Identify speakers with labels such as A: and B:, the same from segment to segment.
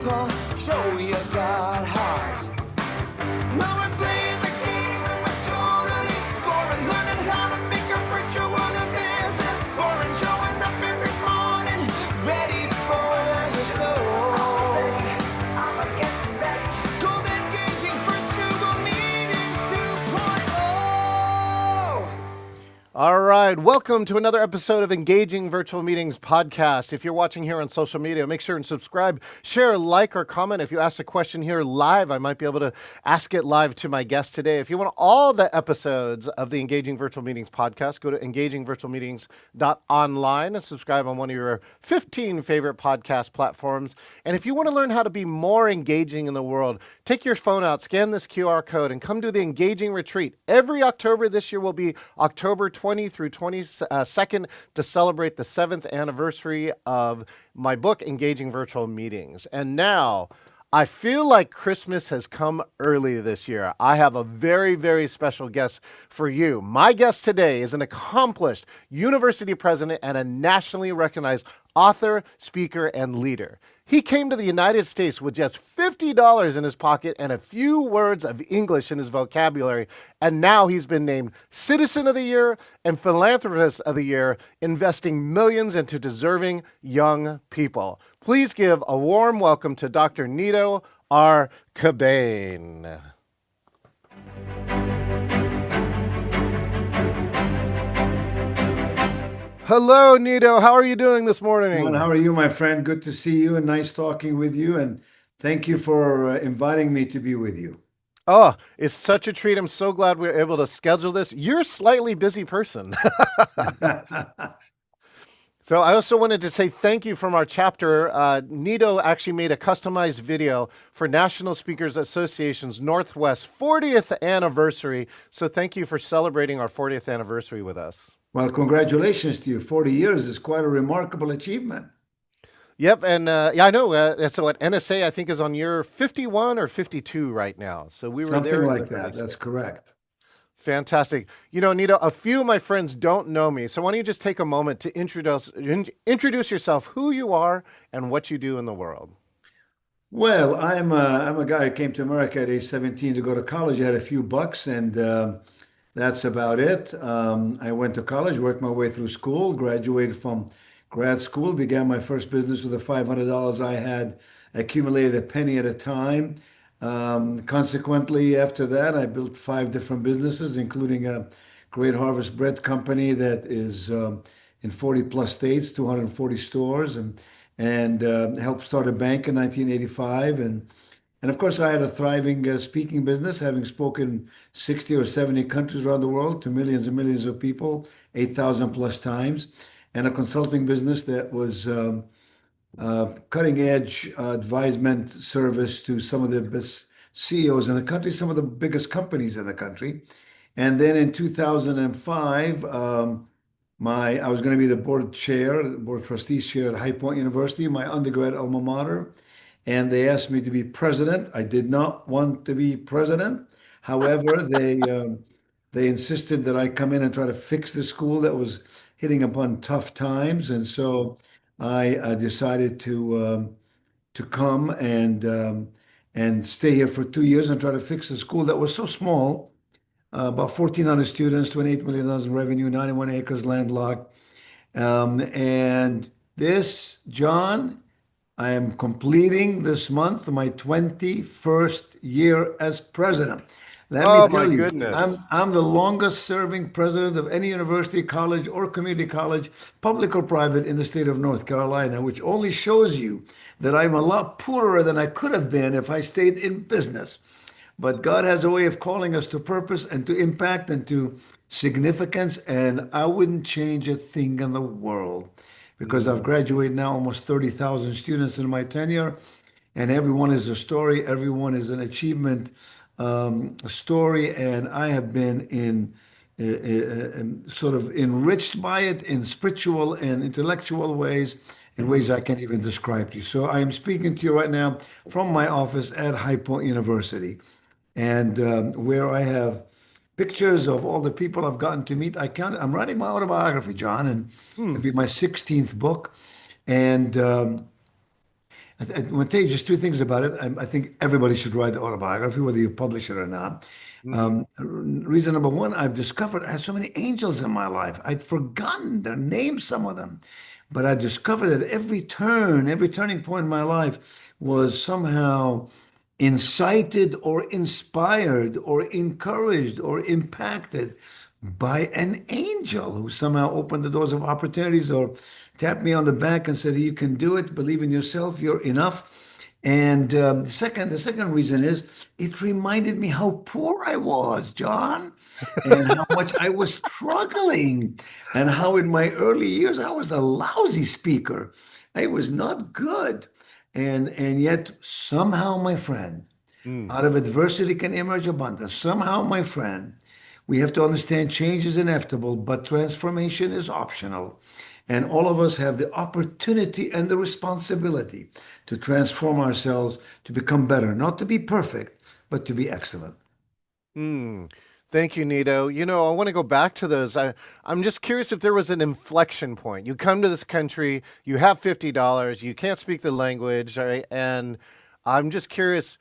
A: Show you got heart. Now we're playing the game and we're totally scoring. Learning how to make a preacher while the business boring. Showing up every morning, ready for the show. Gold engaging virtual meetings 2.0.
B: All right, welcome to another episode of Engaging Virtual Meetings podcast. If you're watching here on social media, make sure and subscribe, share, like, or comment. If you ask a question here live, I might be able to ask it live to my guest today. If you want all the episodes of the Engaging Virtual Meetings podcast, go to engagingvirtualmeetings.online and subscribe on one of your 15 favorite podcast platforms. And if you want to learn how to be more engaging in the world, take your phone out, scan this QR code, and come to the Engaging Retreat. Every October this year will be October 20 through 22nd to celebrate the 7th anniversary of my book, Engaging Virtual Meetings. And now, I feel like Christmas has come early this year. I have a very, very special guest for you. My guest today is an accomplished university president and a nationally recognized author, speaker, and leader. He came to the United States with just $50 in his pocket and a few words of English in his vocabulary, and now he's been named Citizen of the Year and Philanthropist of the Year, investing millions into deserving young people. Please give a warm welcome to Dr. Nido Qubein. Hello, Nido. How are you doing this morning?
C: Well, how are you, my friend? Good to see you and nice talking with you. And thank you for inviting me to be with you.
B: Oh, it's such a treat. I'm so glad we were able to schedule this. You're a slightly busy person. So I also wanted to say thank you from our chapter. Nido actually made a customized video for National Speakers Association's Northwest 40th anniversary. So thank you for celebrating our 40th anniversary with us.
C: Well, congratulations to you. 40 years is quite a remarkable achievement.
B: Yep, and yeah, I know. So at NSA, I think is on year 51 or 52 right now. So we were
C: Something
B: there
C: like that. That's correct.
B: Fantastic. You know, Nido, a few of my friends don't know me. So why don't you just take a moment to introduce yourself, who you are, and what you do in the world.
C: Well, I'm a guy who came to America at age 17 to go to college. I had a few bucks, and that's about it. I went to college, worked my way through school, graduated from grad school, began my first business with the $500 I had accumulated a penny at a time. Consequently, after that, I built 5 different businesses, including a Great Harvest Bread Company that is in 40 plus states, 240 stores, and helped start a bank in 1985. And of course, I had a thriving speaking business, having spoken 60 or 70 countries around the world to millions and millions of people, 8,000 plus times, and a consulting business that was cutting edge advisement service to some of the best CEOs in the country, some of the biggest companies in the country. And then in 2005, I was going to be the board of trustees chair at High Point University, my undergrad alma mater. And they asked me to be president. I did not want to be president. However, they insisted that I come in and try to fix the school that was hitting upon tough times. And so I decided to come and stay here for 2 years and try to fix the school that was so small, about 1,400 students, $28 million in revenue, 91 acres landlocked. And this, John, I am completing this month my 21st year as president. Let
B: Oh
C: me
B: my
C: tell you,
B: goodness.
C: I'm the longest serving president of any university, college, or community college, public or private, in the state of North Carolina, which only shows you that I'm a lot poorer than I could have been if I stayed in business. But God has a way of calling us to purpose and to impact and to significance, and I wouldn't change a thing in the world because I've graduated now almost 30,000 students in my tenure, and everyone is a story, everyone is an achievement story, and I have been sort of enriched by it in spiritual and intellectual ways, in ways I can't even describe to you. So I am speaking to you right now from my office at High Point University, and where I have pictures of all the people I've gotten to meet. I'm writing my autobiography, John, and it'll be my 16th book. And I want to tell you just two things about it. I think everybody should write the autobiography, whether you publish it or not.
B: Mm.
C: Reason number one, I've discovered I had so many angels in my life. I'd forgotten their names, some of them, but I discovered that every turn, every turning point in my life was somehow incited or inspired or encouraged or impacted by an angel who somehow opened the doors of opportunities or tapped me on the back and said, "You can do it. Believe in yourself. You're enough." And the second reason is it reminded me how poor I was, John, and how much I was struggling, and how in my early years I was a lousy speaker. I was not good, and yet somehow, my friend,
B: Mm.
C: out of adversity can emerge abundance. Somehow, my friend, we have to understand change is inevitable, but transformation is optional. And all of us have the opportunity and the responsibility to transform ourselves to become better, not to be perfect, but to be excellent.
B: Mm. Thank you, Nido. I want to go back to those. I'm just curious if there was an inflection point. You come to this country, you have $50, you can't speak the language, right? And I'm just curious,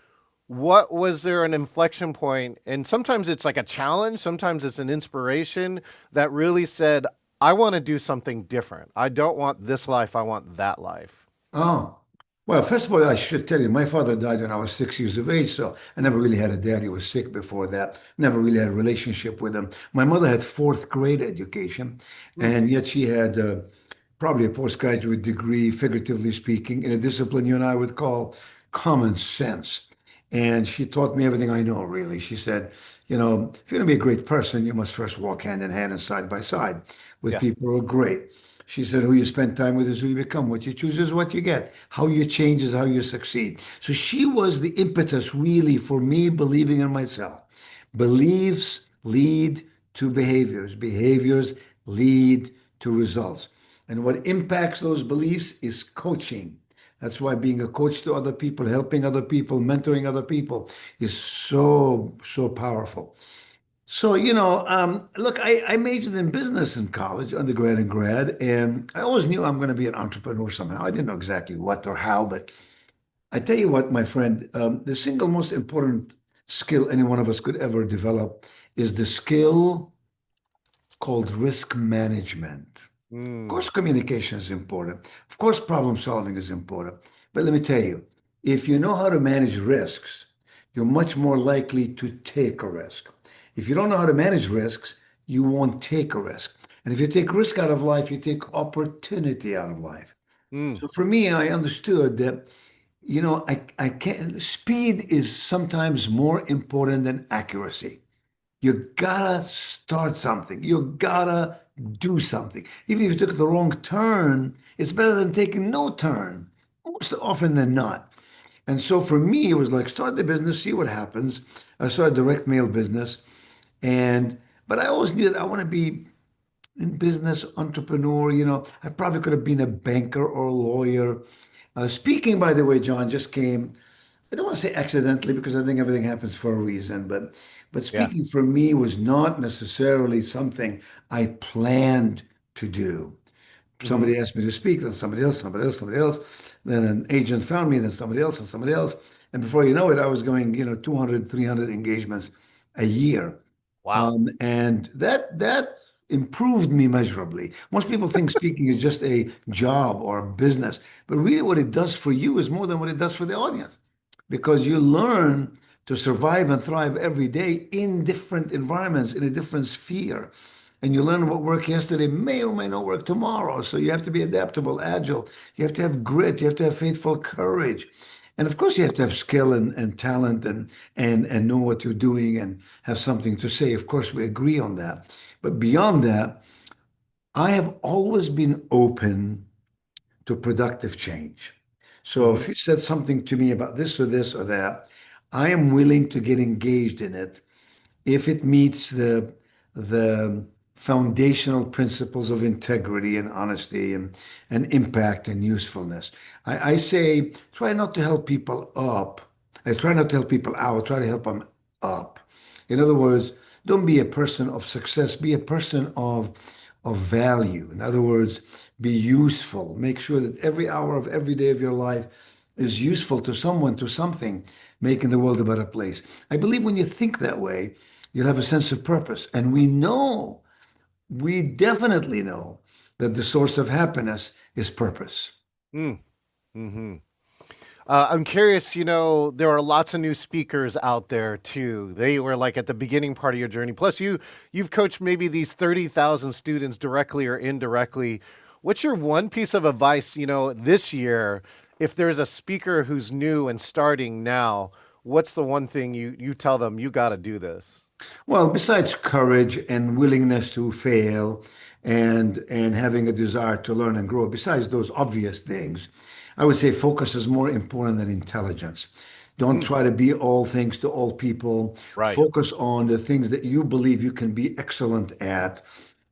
B: what was there an inflection point? And sometimes it's like a challenge, sometimes it's an inspiration that really said, I want to do something different. I don't want this life, I want that life.
C: Oh, well, first of all, I should tell you, my father died when I was 6 years of age, so I never really had a dad. He was sick before that. Never really had a relationship with him. My mother had fourth grade education,
B: Mm.
C: and yet she had probably a postgraduate degree, figuratively speaking, in a discipline you and I would call common sense. And she taught me everything I know, really. She said, if you're going to be a great person, you must first walk hand in hand and side by side with
B: Yeah.
C: people who are great. She said, who you spend time with is who you become. What you choose is what you get. How you change is how you succeed. So she was the impetus, really, for me believing in myself. Beliefs lead to behaviors, behaviors lead to results. And what impacts those beliefs is coaching. That's why being a coach to other people, helping other people, mentoring other people is so, so powerful. So, look, I majored in business in college, undergrad and grad, and I always knew I'm going to be an entrepreneur somehow. I didn't know exactly what or how, but I tell you what, my friend, the single most important skill any one of us could ever develop is the skill called risk management. Of
B: Mm.
C: course, communication is important. Of course, problem solving is important. But let me tell you, if you know how to manage risks, you're much more likely to take a risk. If you don't know how to manage risks, you won't take a risk. And if you take risk out of life, you take opportunity out of life.
B: Mm.
C: So for me, I understood that, I can't, speed is sometimes more important than accuracy. You gotta start something. You gotta do something. Even if you took the wrong turn, it's better than taking no turn, most often than not. And so for me, it was like start the business, see what happens. I started a direct mail business, but I always knew that I want to be in business, entrepreneur. I probably could have been a banker or a lawyer. Speaking, by the way, John, just came. I don't want to say accidentally because I think everything happens for a reason, but
B: Yeah.
C: speaking for me was not necessarily something I planned to do.
B: Hmm.
C: Somebody asked me to speak, then somebody else, somebody else, somebody else. Then an agent found me, then somebody else, and somebody else. And before you know it, I was going, 200, 300 engagements a year.
B: Wow.
C: And that improved me measurably. Most people think speaking is just a job or a business, but really what it does for you is more than what it does for the audience because you learn to survive and thrive every day in different environments, in a different sphere. And you learn what worked yesterday may or may not work tomorrow. So you have to be adaptable, agile. You have to have grit. You have to have faithful courage. And of course, you have to have skill and talent and know what you're doing and have something to say. Of course, we agree on that. But beyond that, I have always been open to productive change. So
B: Hmm.
C: if you said something to me about this or that, I am willing to get engaged in it if it meets the foundational principles of integrity and honesty and impact and usefulness. I say try not to help people up. I try not to help people out. Try to help them up. In other words, don't be a person of success. Be a person of value. In other words, be useful. Make sure that every hour of every day of your life is useful to someone, to something, making the world a better place. I believe when you think that way, you'll have a sense of purpose. And we definitely know that the source of happiness is purpose.
B: Mm. Hmm. I'm curious, there are lots of new speakers out there too. They were like at the beginning part of your journey. Plus, you've coached maybe these 30,000 students directly or indirectly. What's your one piece of advice, this year, if there's a speaker who's new and starting now, what's the one thing you tell them you got to do this?
C: Well, besides courage and willingness to fail and having a desire to learn and grow, besides those obvious things, I would say focus is more important than intelligence. Don't
B: Mm,
C: try to be all things to all people.
B: right.
C: Focus on the things that you believe you can be excellent at,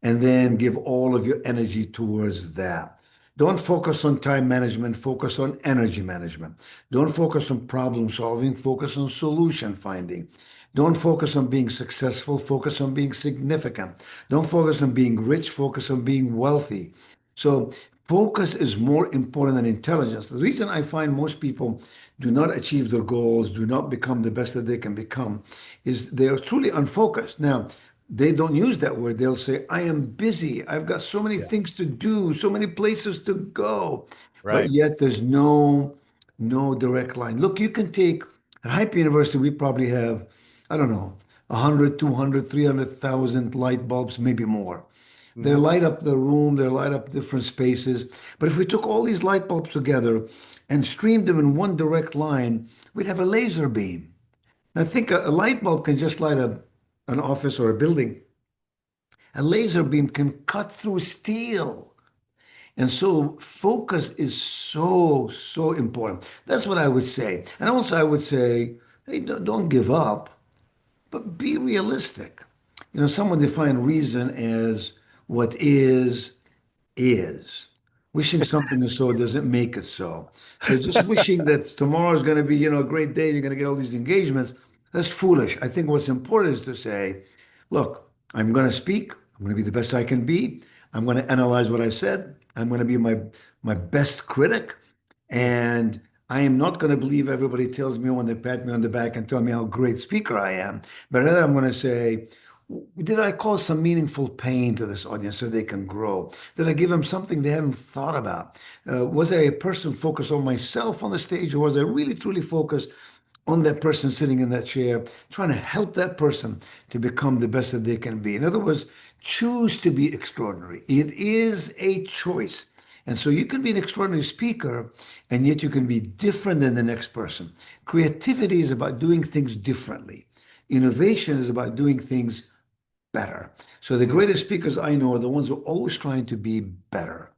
C: and then give all of your energy towards that. Don't focus on time management, focus on energy management. Don't focus on problem solving, focus on solution finding. Don't focus on being successful, focus on being significant. Don't focus on being rich, focus on being wealthy. So, focus is more important than intelligence. The reason I find most people do not achieve their goals, do not become the best that they can become, is they are truly unfocused. Now, they don't use that word. They'll say, I am busy. I've got so many
B: Yeah.
C: things to do, so many places to go. But
B: Right.
C: yet there's no direct line. Look, you can take at Hype University, we probably have, I don't know, 100, 200, 300,000 light bulbs, maybe more. They
B: Hmm.
C: light up the room, they light up different spaces. But if we took all these light bulbs together and streamed them in one direct line, we'd have a laser beam. I think a light bulb can just light up an office or a building. A laser beam can cut through steel. And so focus is so important. That's what I would say. And also, I would say, hey, don't give up, but be realistic. Someone defined reason as what is. Wishing something is so doesn't make it so. So just wishing that tomorrow is going to be, a great day, you're going to get all these engagements, that's foolish. I think what's important is to say, look, I'm going to speak. I'm going to be the best I can be. I'm going to analyze what I said. I'm going to be my best critic.
B: Mm,
C: And I am not going to believe everybody tells me when they pat me on the back and tell me how great speaker I am, but rather I'm going to say, did I cause some meaningful pain to this audience so they can grow? Did I give them something they hadn't thought about? Was I a person focused on myself on the stage, or was I really truly focused on that person sitting in that chair, trying to help that person to become the best that they can be? In other words, choose to be extraordinary. It is a choice. And so you can be an extraordinary speaker, and yet you can be different than the next person. Creativity is about doing things differently. Innovation is about doing things better. So the
B: mm.
C: greatest speakers I know are the ones who are always trying to be better.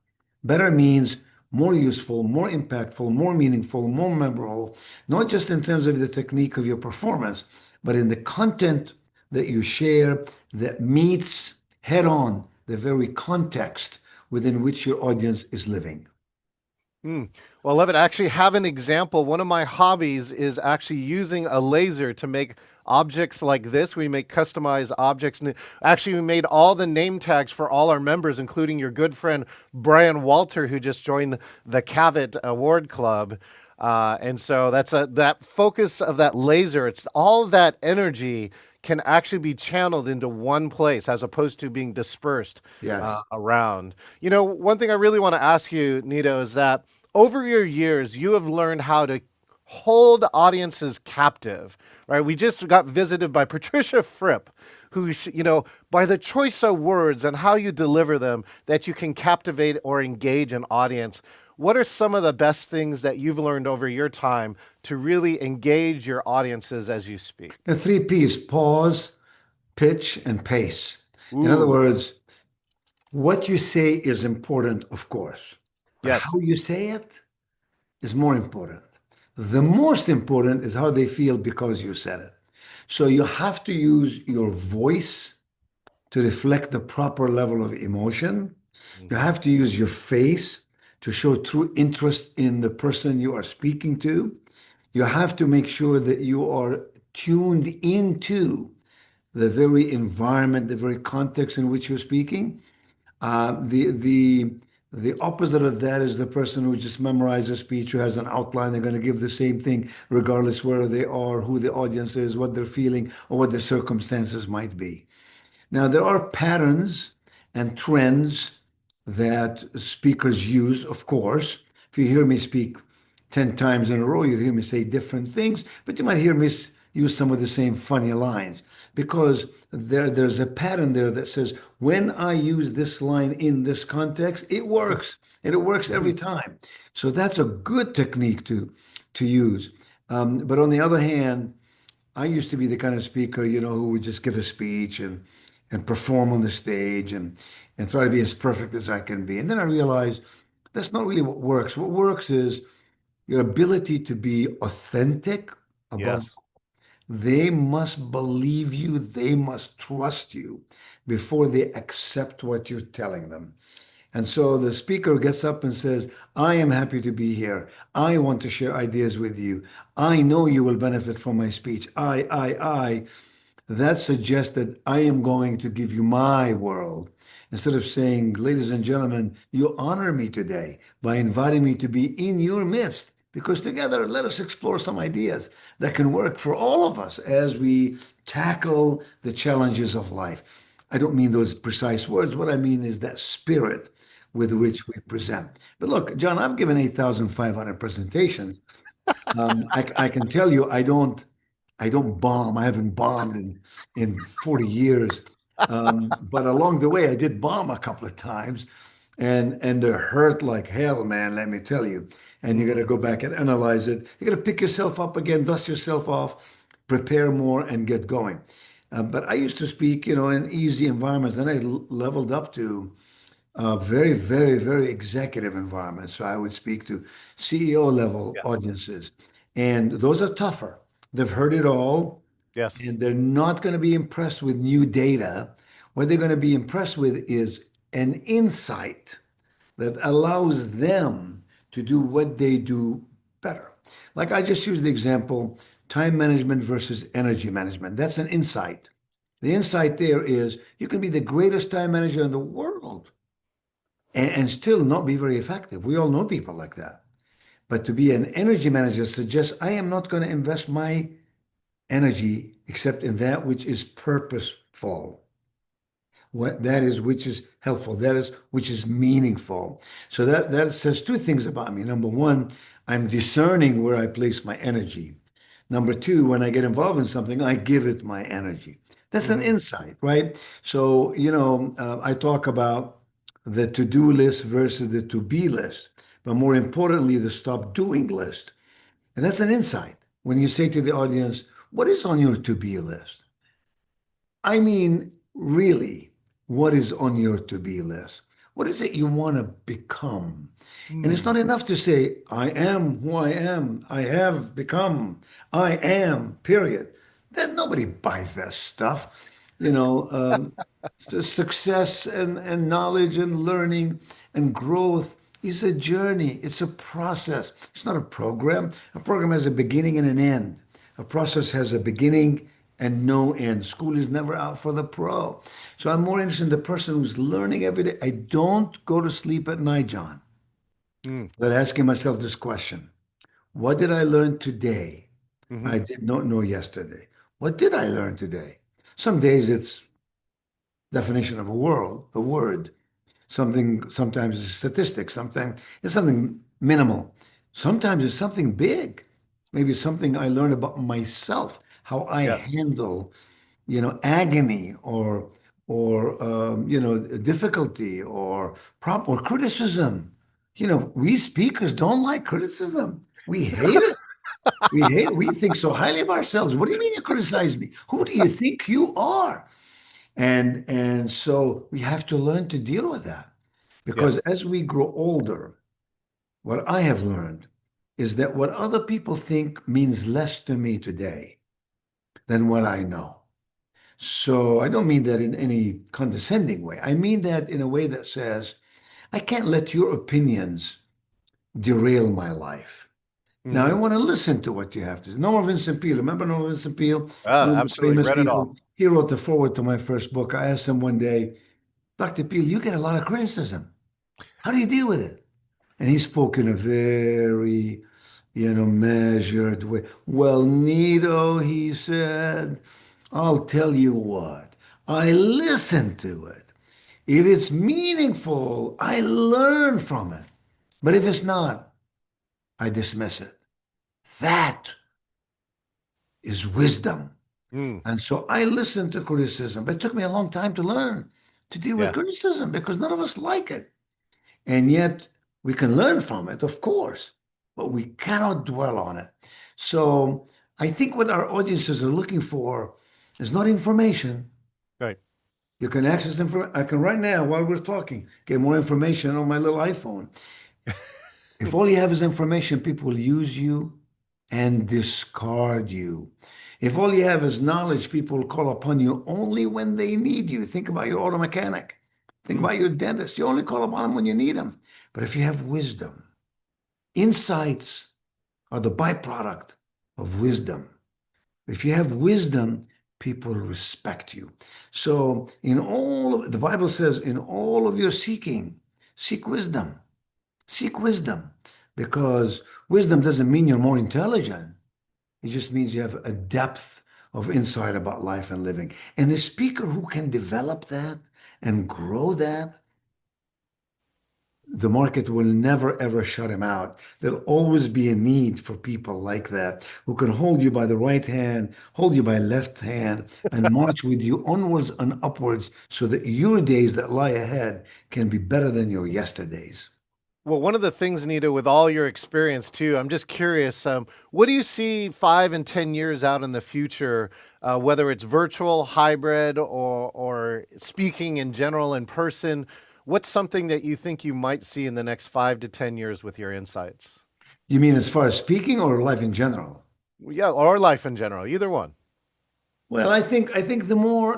C: Better means more useful, more impactful, more meaningful, more memorable, not just in terms of the technique of your performance, but in the content that you share that meets head on the very context within which your audience is living.
B: Mm. Well, I love it. I actually have an example. One of my hobbies is actually using a laser to make objects like this. We make customized objects. And actually, we made all the name tags for all our members, including your good friend Brian Walter, who just joined the Cavett Award Club. And so that focus of that laser. It's all of that energy can actually be channeled into one place as opposed to being dispersed
C: Yes.
B: around. One thing I really want to ask you, Nito, is that over your years, you have learned how to hold audiences captive, right? We just got visited by Patricia Fripp, who, by the choice of words and how you deliver them, that you can captivate or engage an audience. What are some of the best things that you've learned over your time to really engage your audiences as you speak?
C: The three P's: pause, pitch, and pace. In other
B: Ooh,
C: words, what you say is important, of course, but
B: yes.
C: how you say it is more important. The most important is how they feel because you said it. So you have to use your voice to reflect the proper level of emotion. You
B: Mhm.
C: have to use your face to show true interest in the person you are speaking to. You have to make sure that you are tuned into the very environment, the very context in which you're speaking. The The opposite of that is the person who just memorizes a speech, who has an outline. They're going to give the same thing regardless where they are, who the audience is, what they're feeling, or what the circumstances might be. Now, there are patterns and trends that speakers use, of course. If you hear me speak 10 times in a row, you hear me say different things, but you might hear me use some of the same funny lines because there's a pattern there that says, when I use this line in this context, it works, and it works every
B: Mhm.
C: time. So that's a good technique to use. But on the other hand, I used to be the kind of speaker, who would just give a speech and perform on the stage and try to be as perfect as I can be. And then I realized that's not really what works. What works is your ability to be authentic above.
B: Yes.
C: They must believe you, they must trust you before they accept what you're telling them. And so the speaker gets up and says, I am happy to be here. I want to share ideas with you. I know you will benefit from my speech. I. That suggests that I am going to give you my world. Instead of saying, ladies and gentlemen, you honor me today by inviting me to be in your midst, because together let us explore some ideas that can work for all of us as we tackle the challenges of life. I don't mean those precise words. What I mean is that spirit with which we present. But look, John, I've given 8,500 presentations. I can tell you, I don't bomb. I haven't bombed in 40 years. But along the way, I did bomb a couple of times, and it hurt like hell, man. Let me tell you. And you got to
B: Mhm.
C: go back and analyze it. You got to pick yourself up again, dust yourself off, prepare more, and get going. But I used to speak, in easy environments. Then I leveled up to very, very, very executive environments. So I would speak to CEO level
B: Yeah.
C: audiences, and those are tougher. They've heard it all,
B: Yes.
C: and they're not going to be impressed with new data. What they're going to be impressed with is an insight that allows them to do what they do better. Like I just used the example, time management versus energy management. That's an insight. The insight there is you can be the greatest time manager in the world and still not be very effective. We all know people like that. But to be an energy manager suggests I am not going to invest my energy except in that which is purposeful. What that is, which is helpful, that is, which is meaningful. So that says two things about me. Number one, I'm discerning where I place my energy. Number two, when I get involved in something, I give it my energy. That's an
B: Hmm.
C: insight, right? So, I talk about the to-do list versus the to-be list, but more importantly, the stop doing list. And that's an insight. When you say to the audience, what is on your to-be list? I mean, really, what is on your to-be list? What is it you want to become? And it's
B: Mm.
C: not enough to say, I am who I am. I have become. I am, period. Then nobody buys that stuff. The success and knowledge and learning and growth is a journey. It's a process. It's not a program. A program has a beginning and an end. A process has a beginning and no end. School is never out for the pro. So I'm more interested in the person who's learning every day. I don't go to sleep at night, John,
B: Mm.
C: without asking myself this question. What did I learn today
B: Hmm.
C: I did not know yesterday? What did I learn today? Some days it's definition of a word. Sometimes it's statistics, sometimes it's something minimal. Sometimes it's something big. Maybe something I learned about myself, how I
B: Yes.
C: handle, agony or difficulty or criticism. We speakers don't like criticism. We hate it. We hate it. We think so highly of ourselves. What do you mean you criticize me? Who do you think you are? And so we have to learn to deal with that. Because
B: Yes.
C: as we grow older, what I have learned is that what other people think means less to me today than what I know. So I don't mean that in any condescending way. I mean that in a way that says, I can't let your opinions derail my life. Now I
B: Hmm.
C: want to listen to what you have to say. Norman Vincent Peale, remember Norman Vincent Peale, one of the most
B: Absolutely.
C: famous
B: Read it
C: people.
B: all.
C: He wrote the foreword to my first book. I asked him one day, Dr. Peale, you get a lot of criticism. How do you deal with it? And he spoke in a very, measured way. Well, Nido, he said, I'll tell you what, I listen to it. If it's meaningful, I learn from it. But if it's not, I dismiss it. That is wisdom.
B: Mm,
C: And so I listened to criticism, but it took me a long time to learn to deal with
B: yeah,
C: criticism because none of us like it. And yet we can learn from it, of course, but we cannot dwell on it. So I think what our audiences are looking for is not information.
B: right.
C: You can access information. I can right now, while we're talking, get more information on my little iPhone. If all you have is information, people will use you and discard you. If all you have is knowledge, people will call upon you only when they need you. Think about your auto mechanic. Think
B: Mm,
C: about your dentist. You only call upon them when you need them. But if you have wisdom, insights are the byproduct of wisdom. If you have wisdom, people respect you. So in all of the Bible says, in all of your seeking, seek wisdom. Seek wisdom because wisdom doesn't mean you're more intelligent. It just means you have a depth of insight about life and living. And the speaker who can develop that and grow that, the market will never ever shut him out. There'll always be a need for people like that who can hold you by the right hand, hold you by left hand, and march with you onwards and upwards so that your days that lie ahead can be better than your yesterdays.
B: Well, one of the things, Nita, with all your experience too, I'm just curious, what do you see 5 and 10 years out in the future, whether it's virtual, hybrid, or speaking in general in person? What's something that you think you might see in the next 5 to 10 years with your insights?
C: You mean as far as speaking or life in general?
B: Yeah, or life in general, either one.
C: Well, I think the more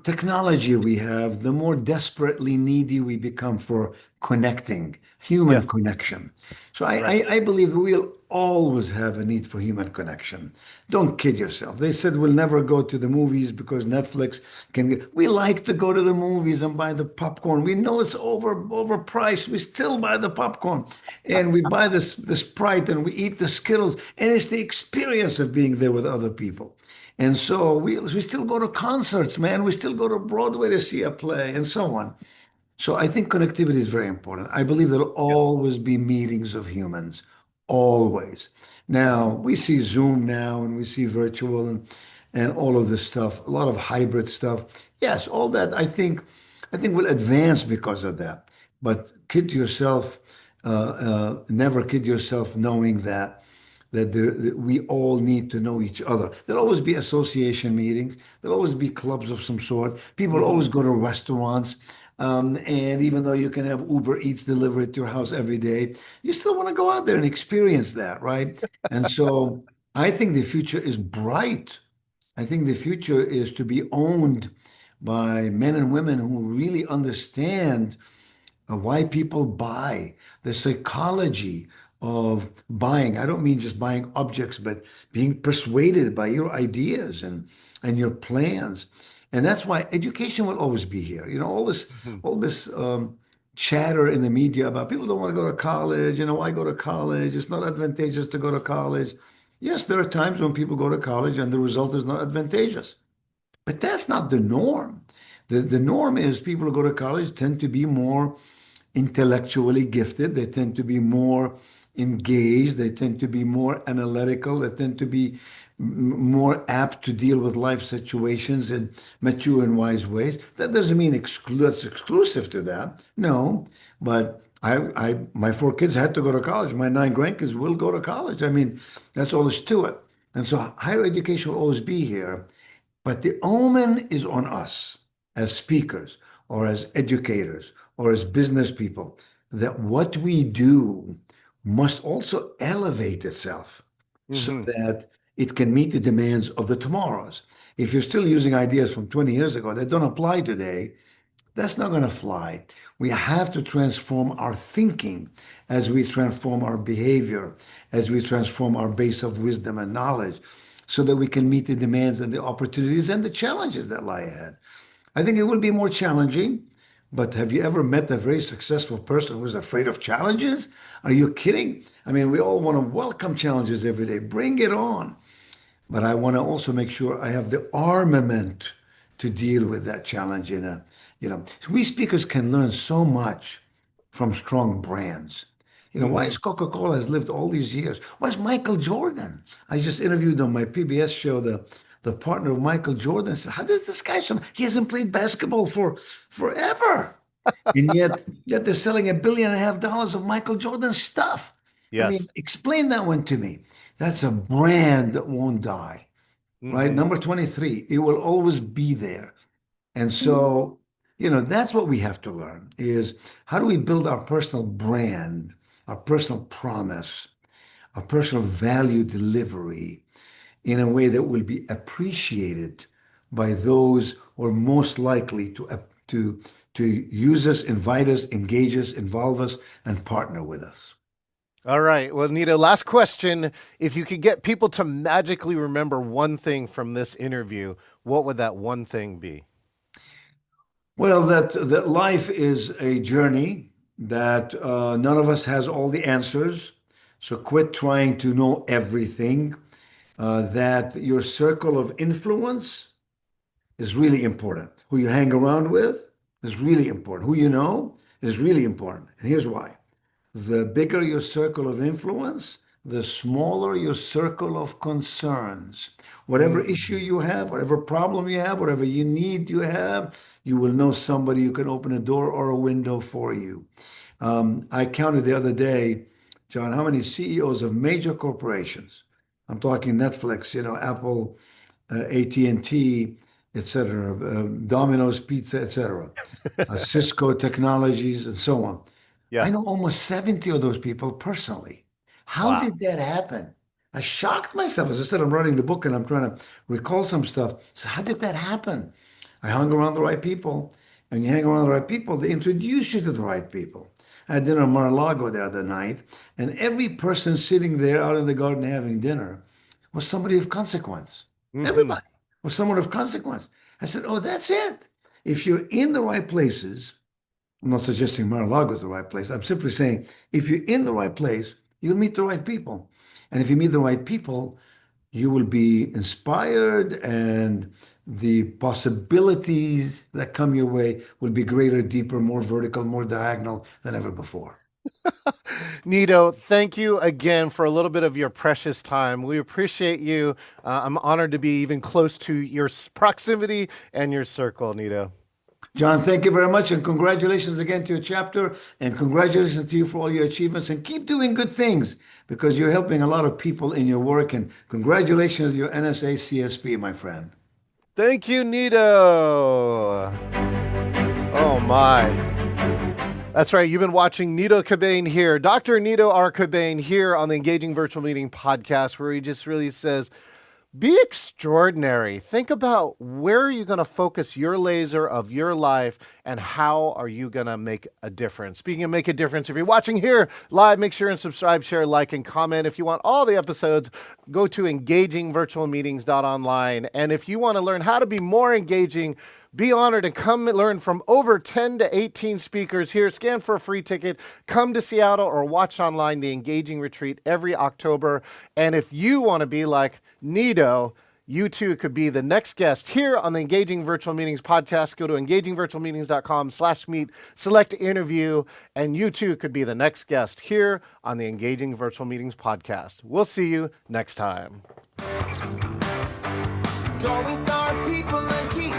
C: technology we have, the more desperately needy we become for connecting, human
B: Yes,
C: connection. So I,
B: right.
C: I, I believe we'll always have a need for human connection. Don't kid yourself. They said we'll never go to the movies because Netflix can get. We like to go to the movies and buy the popcorn. We know it's overpriced. We still buy the popcorn, and we buy the Sprite and we eat the Skittles, and it's the experience of being there with other people. And so we still go to concerts, man. We still go to Broadway to see a play and so on. So I think connectivity is very important. I believe there'll
B: Yeah.
C: always be meetings of humans, always. Now, we see Zoom now and we see virtual and all of this stuff, a lot of hybrid stuff. Yes, all that I think will advance because of that. But kid yourself, never kid yourself knowing that we all need to know each other. There'll always be association meetings. There'll always be clubs of some sort. People
B: Hmm.
C: always go to restaurants. And even though you can have Uber Eats delivered to your house every day, you still want to go out there and experience that, right? And so I think the future is bright. I think the future is to be owned by men and women who really understand why people buy, the psychology of buying. I don't mean just buying objects, but being persuaded by your ideas and your plans. And that's why education will always be here.
B: Hmm.
C: All this chatter in the media about people don't want to go to college. Why go to college? It's not advantageous to go to college. Yes, there are times when people go to college and the result is not advantageous. But that's not the norm. The norm is people who go to college tend to be more intellectually gifted. They tend to be more engaged. They tend to be more analytical. They tend to be more apt to deal with life situations in mature and wise ways. That doesn't mean that's exclusive to that. No, but my four kids had to go to college. My nine grandkids will go to college. I mean, that's all there's to it. And so higher education will always be here. But the omen is on us as speakers or as educators or as business people that what we do must also elevate itself so
B: Hmm.
C: that it can meet the demands of the tomorrows. If you're still using ideas from 20 years ago that don't apply today, that's not going to fly. We have to transform our thinking as we transform our behavior, as we transform our base of wisdom and knowledge, so that we can meet the demands and the opportunities and the challenges that lie ahead. I think it will be more challenging. But have you ever met a very successful person who's afraid of challenges? Are you kidding? I mean, we all want to welcome challenges every day. Bring it on. But I want to also make sure I have the armament to deal with that challenge we speakers can learn so much from strong brands. Why
B: Hmm.
C: is Coca-Cola has lived all these years? Why is Michael Jordan? I just interviewed on my PBS show the partner of Michael Jordan. I said, how does this guy he hasn't played basketball for forever. And yet they're selling $1.5 billion of Michael Jordan stuff. I mean,
B: Yes.
C: explain that one to me. That's a brand that won't die, right?
B: Hmm.
C: Number 23, it will always be there. And so, that's what we have to learn is how do we build our personal brand, our personal promise, our personal value delivery in a way that will be appreciated by those who are most likely to use us, invite us, engage us, involve us, and partner with us.
B: All right. Well, Nido, last question. If you could get people to magically remember one thing from this interview, what would that one thing be?
C: Well, that life is a journey that none of us has all the answers. So quit trying to know everything. That your circle of influence is really important. Who you hang around with is really important. Who you know is really important. And here's why. The bigger your circle of influence, the smaller your circle of concerns. Whatever issue
B: Mm.
C: you have, whatever problem you have, whatever need you have, you will know somebody who can open a door or a window for you. I counted the other day, John, how many CEOs of major corporations, I'm talking Netflix, Apple, AT&T, et cetera, Domino's Pizza, et cetera, Cisco Technologies, and so on. I
B: Yeah.
C: know almost 70 of those people personally. How
B: Wow.
C: did that happen? I shocked myself. As I said, I'm writing the book and I'm trying to recall some stuff. So how did that happen? I hung around the right people. And you hang around the right people, they introduce you to the right people. I had dinner in Mar-a-Lago the other night, and every person sitting there out in the garden having dinner was somebody of consequence.
B: Hmm.
C: Everybody was someone of consequence. I said, oh, that's it. If you're in the right places, I'm not suggesting Mar-a-Lago is the right place. I'm simply saying if you're in the right place, you'll meet the right people. And if you meet the right people, you will be inspired and the possibilities that come your way will be greater, deeper, more vertical, more diagonal than ever before.
B: Nido, thank you again for a little bit of your precious time. We appreciate you. I'm honored to be even close to your proximity and your circle, Nido.
C: John, thank you very much. And congratulations again to your chapter. And congratulations to you for all your achievements. And keep doing good things because you're helping a lot of people in your work. And congratulations, your NSA CSP, my friend.
B: Thank you, Nido. Oh, my. That's right. You've been watching Nido Qubein here, Dr. Nido R. Qubein here on the Engaging Virtual Meeting podcast, where he just really says, be extraordinary. Think about where are you going to focus your laser of your life and how are you going to make a difference. Speaking of make a difference, if you're watching here live, make sure and subscribe, share, like, and comment. If you want all the episodes, go to engagingvirtualmeetings.online. And if you want to learn how to be more engaging, be honored and come learn from over 10 to 18 speakers here. Scan for a free ticket. Come to Seattle or watch online the Engaging Retreat every October. And if you want to be like Nido, you too could be the next guest here on the Engaging Virtual Meetings podcast. Go to engagingvirtualmeetings.com/meet, select interview, and you too could be the next guest here on the Engaging Virtual Meetings podcast. We'll see you next time.
A: Always start people and keep